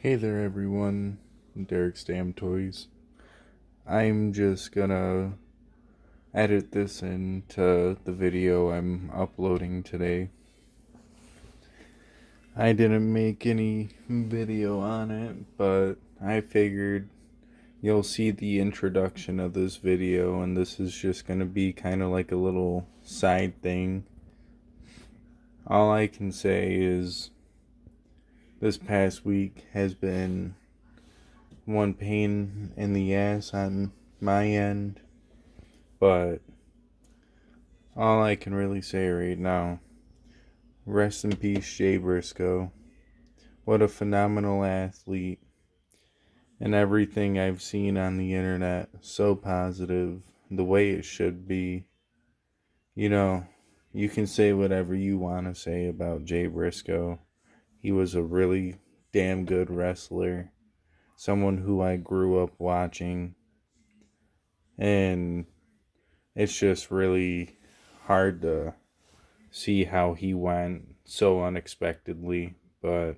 Hey there everyone, Derek's Damn Toys. I'm just gonna edit this into the video I'm uploading today. I didn't make any video on it, but I figured you'll see the introduction of this video, and this is just gonna be kind of like a little side thing. All I can say is this past week has been one pain in the ass on my end, but all I can really say right now, rest in peace, Jay Briscoe. What a phenomenal athlete, and everything I've seen on the internet, so positive, the way it should be. You know, you can say whatever you want to say about Jay Briscoe. He was a really damn good wrestler, someone who I grew up watching, and it's just really hard to see how he went so unexpectedly, but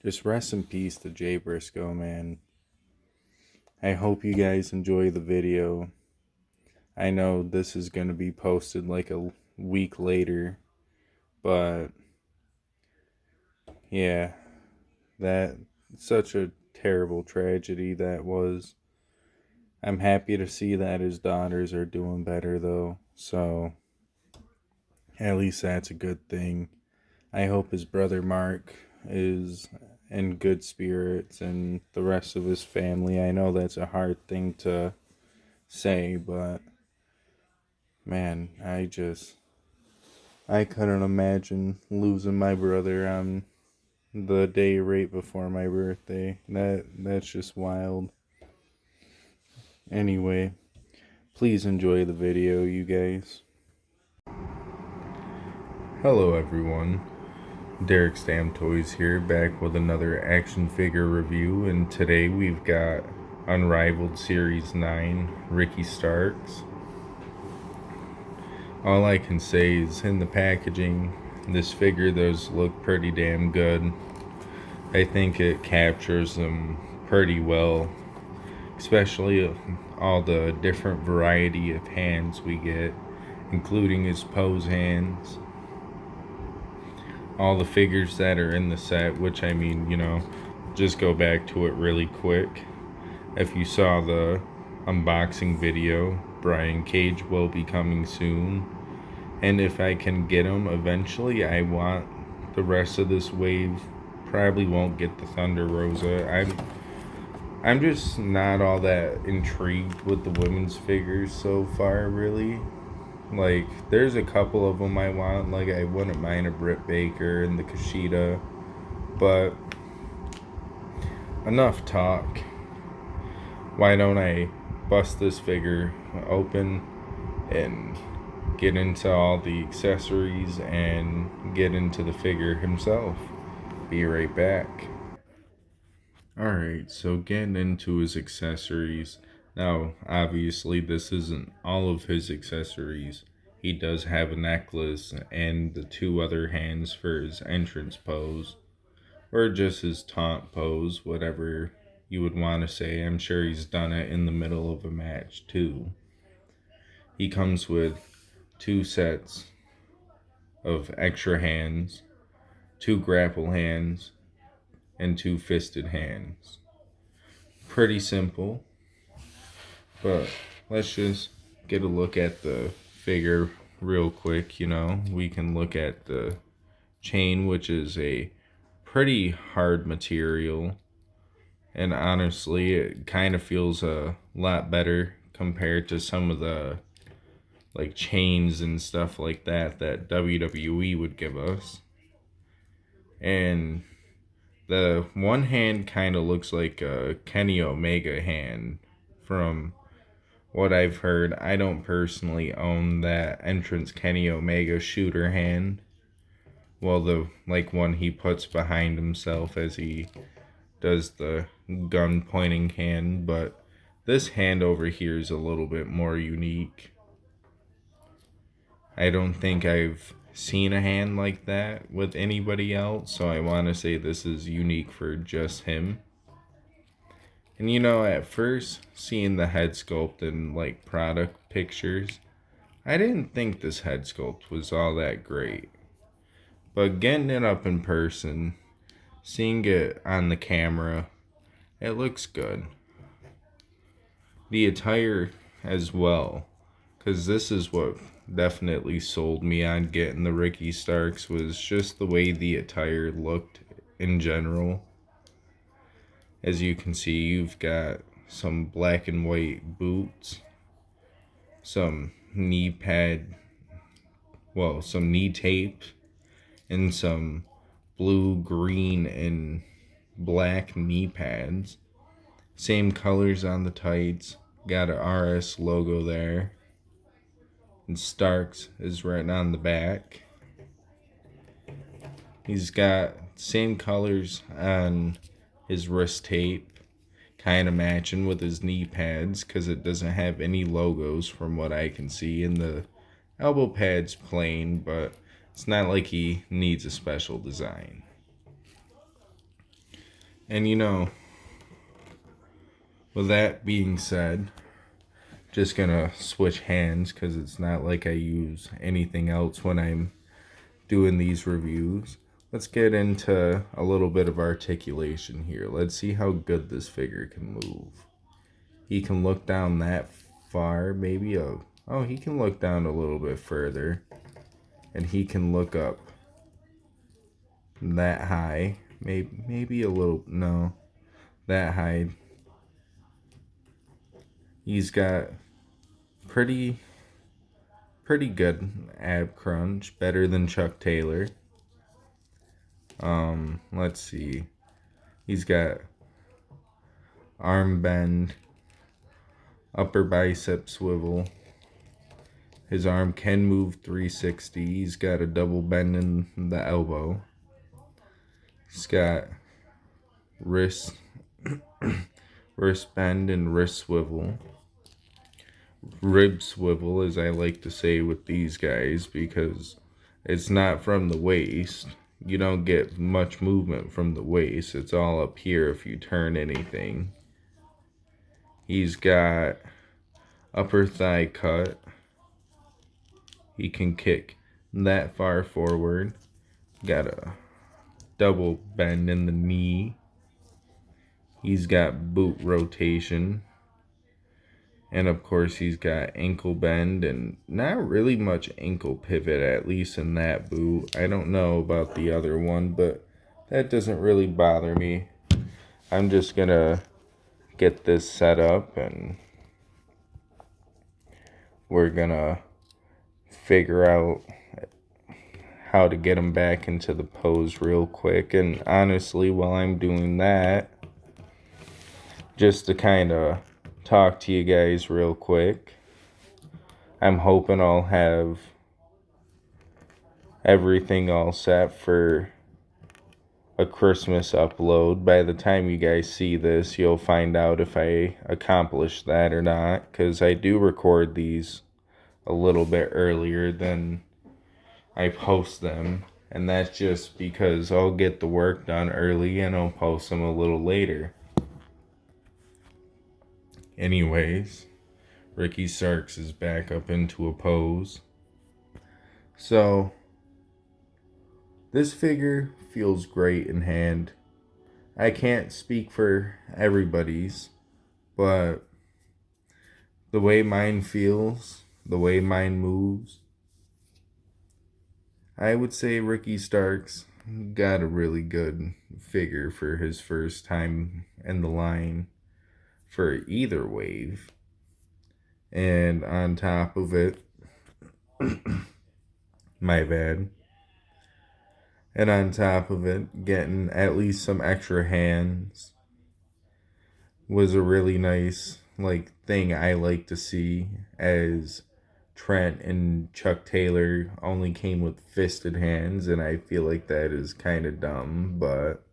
just rest in peace to Jay Briscoe, man. I hope you guys enjoy the video. I know this is going to be posted like a week later, but yeah, that such a terrible tragedy that was. I'm happy to see that his daughters are doing better though, so at least that's a good thing. I hope his brother Mark is in good spirits and the rest of his family. I know that's a hard thing to say, but man, I couldn't imagine losing my brother on the day right before my birthday. That's just wild. Anyway, please enjoy the video, you guys. Hello everyone. Derek's Damn Toys here, back with another action figure review, and today we've got Unrivaled Series 9, Ricky Starks. All I can say is, in the packaging, this figure does look pretty damn good. I think it captures them pretty well, especially all the different variety of hands we get, including his pose hands. All the figures that are in the set, which I mean, just go back to it really quick. If you saw the unboxing video, Brian Cage will be coming soon. And if I can get him eventually, I want the rest of this wave. Probably won't get the Thunder Rosa. I'm just not all that intrigued with the women's figures so far, really. Like, there's a couple of them I want. Like, I wouldn't mind a Britt Baker and the Kushida. But enough talk. Why don't I bust this figure open and get into all the accessories and get into the figure himself. Be right back. Alright, so getting into his accessories. Now, obviously, this isn't all of his accessories. He does have a necklace and the two other hands for his entrance pose, or just his taunt pose, whatever you would want to say. I'm sure he's done it in the middle of a match, too. He comes with two sets of extra hands, two grapple hands, and two fisted hands. Pretty simple, but let's just get a look at the figure real quick. We can look at the chain, which is a pretty hard material, and honestly it kind of feels a lot better compared to some of the like chains and stuff like that WWE would give us. And the one hand kind of looks like a Kenny Omega hand from what I've heard. I don't personally own that entrance Kenny Omega shooter hand. Well, the one he puts behind himself as he does the gun pointing hand, but this hand over here is a little bit more unique. I don't think I've seen a hand like that with anybody else, so I want to say this is unique for just him. And at first, seeing the head sculpt in like product pictures, I didn't think this head sculpt was all that great. But getting it up in person, seeing it on the camera, it looks good. The attire as well, because this is what definitely sold me on getting the Ricky Starks, was just the way the attire looked in general. As you can see, you've got some black and white boots, some knee pad, well, some knee tape, and some blue, green, and black knee pads. Same colors on the tights. Got a RS logo there. And Starks is written on the back. He's got same colors on his wrist tape, kind of matching with his knee pads because it doesn't have any logos from what I can see. And the elbow pad's plain, but it's not like he needs a special design. And with that being said, just gonna switch hands because it's not like I use anything else when I'm doing these reviews. Let's get into a little bit of articulation here. Let's see how good this figure can move. He can look down that far, maybe he can look down a little bit further, and he can look up that high, maybe a little, no, that high. He's got pretty good ab crunch, better than Chuck Taylor. Let's see. He's got arm bend, upper bicep swivel. His arm can move 360. He's got a double bend in the elbow. He's got wrist bend and wrist swivel. Rib swivel, as I like to say with these guys, because it's not from the waist. You don't get much movement from the waist. It's all up here if you turn anything. He's got upper thigh cut. He can kick that far forward. Got a double bend in the knee. He's got boot rotation. And of course, he's got ankle bend and not really much ankle pivot, at least in that boot. I don't know about the other one, but that doesn't really bother me. I'm just going to get this set up and we're going to figure out how to get him back into the pose real quick. And honestly, while I'm doing that, just to kind of talk to you guys real quick, I'm hoping I'll have everything all set for a Christmas upload. By the time you guys see this, you'll find out if I accomplished that or not, because I do record these a little bit earlier than I post them, and that's just because I'll get the work done early and I'll post them a little later. Anyways, Ricky Starks is back up into a pose. So, this figure feels great in hand. I can't speak for everybody's, but the way mine feels, the way mine moves, I would say Ricky Starks got a really good figure for his first time in the line for either wave. And on top of it, my bad. And on top of it, getting at least some extra hands was a really nice thing I like to see, as Trent and Chuck Taylor only came with fisted hands, and I feel like that is kind of dumb, but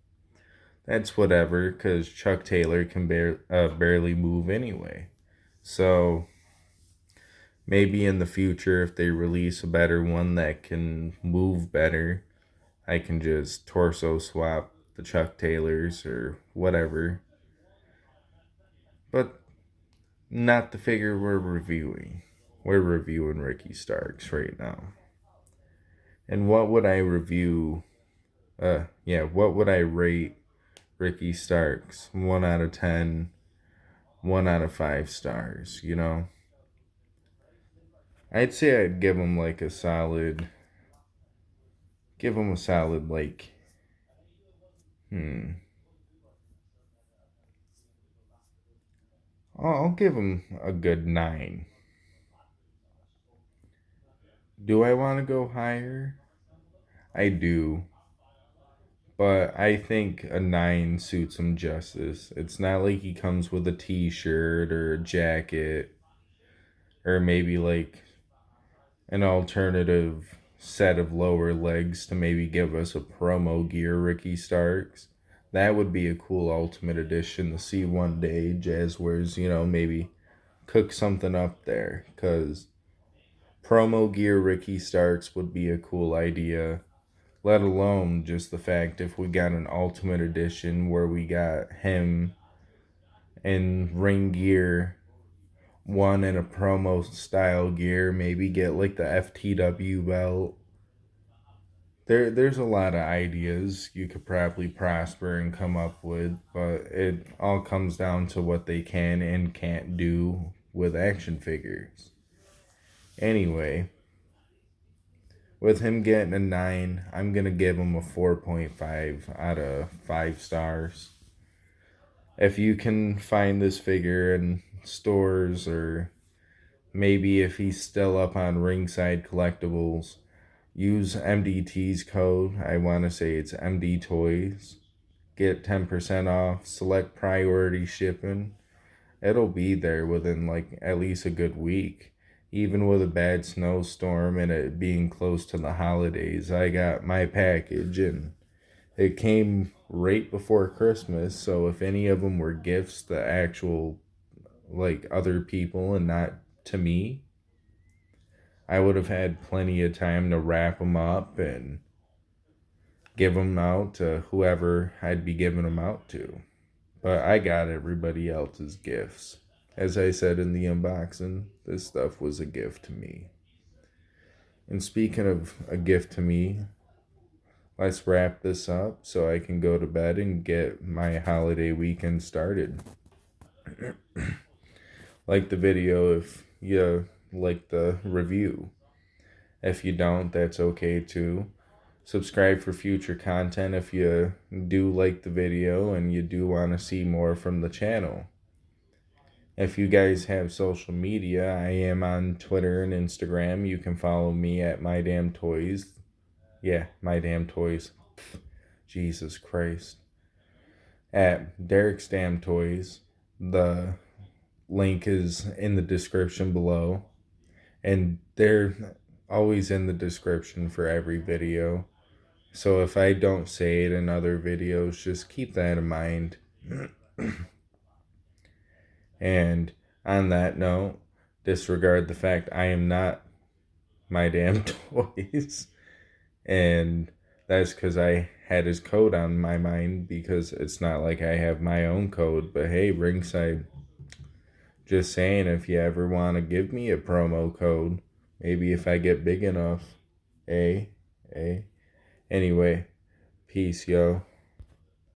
that's whatever, because Chuck Taylor can barely move anyway. So maybe in the future, if they release a better one that can move better, I can just torso swap the Chuck Taylors or whatever. But not the figure we're reviewing. We're reviewing Ricky Starks right now. And what would I review? What would I rate Ricky Starks? 1 out of 10, 1 out of 5 stars, you know? I'd say I'd give him like a solid, like, hmm. I'll give him a good 9. Do I want to go higher? I do. But I think a 9 suits him justice. It's not like he comes with a t-shirt or a jacket or maybe like an alternative set of lower legs to maybe give us a promo gear Ricky Starks. That would be a cool Ultimate Edition to see one day. Jazzwares, maybe cook something up there. Because promo gear Ricky Starks would be a cool idea. Let alone just the fact if we got an Ultimate Edition where we got him in ring gear, one in a promo style gear, maybe get like the FTW belt. There's a lot of ideas you could probably prosper and come up with, but it all comes down to what they can and can't do with action figures. Anyway, with him getting a 9, I'm going to give him a 4.5 out of 5 stars. If you can find this figure in stores, or maybe if he's still up on Ringside Collectibles, use MDT's code. I want to say it's MD Toys. Get 10% off, select priority shipping. It'll be there within like at least a good week. Even with a bad snowstorm and it being close to the holidays, I got my package and it came right before Christmas. So if any of them were gifts to actual like other people and not to me, I would have had plenty of time to wrap them up and give them out to whoever I'd be giving them out to. But I got everybody else's gifts. As I said in the unboxing, this stuff was a gift to me. And speaking of a gift to me, let's wrap this up so I can go to bed and get my holiday weekend started. Like the video if you like the review. If you don't, that's okay too. Subscribe for future content if you do like the video and you do want to see more from the channel. If you guys have social media, I am on Twitter and Instagram. You can follow me at My Damn Toys. Yeah, My Damn Toys. Jesus Christ. At Derek's Damn Toys. The link is in the description below. And they're always in the description for every video. So if I don't say it in other videos, just keep that in mind. And on that note, disregard the fact I am not My Damn Toys. And that's because I had his code on my mind, because it's not like I have my own code. But hey, Ringside, just saying, if you ever want to give me a promo code, maybe if I get big enough. Anyway, peace, yo.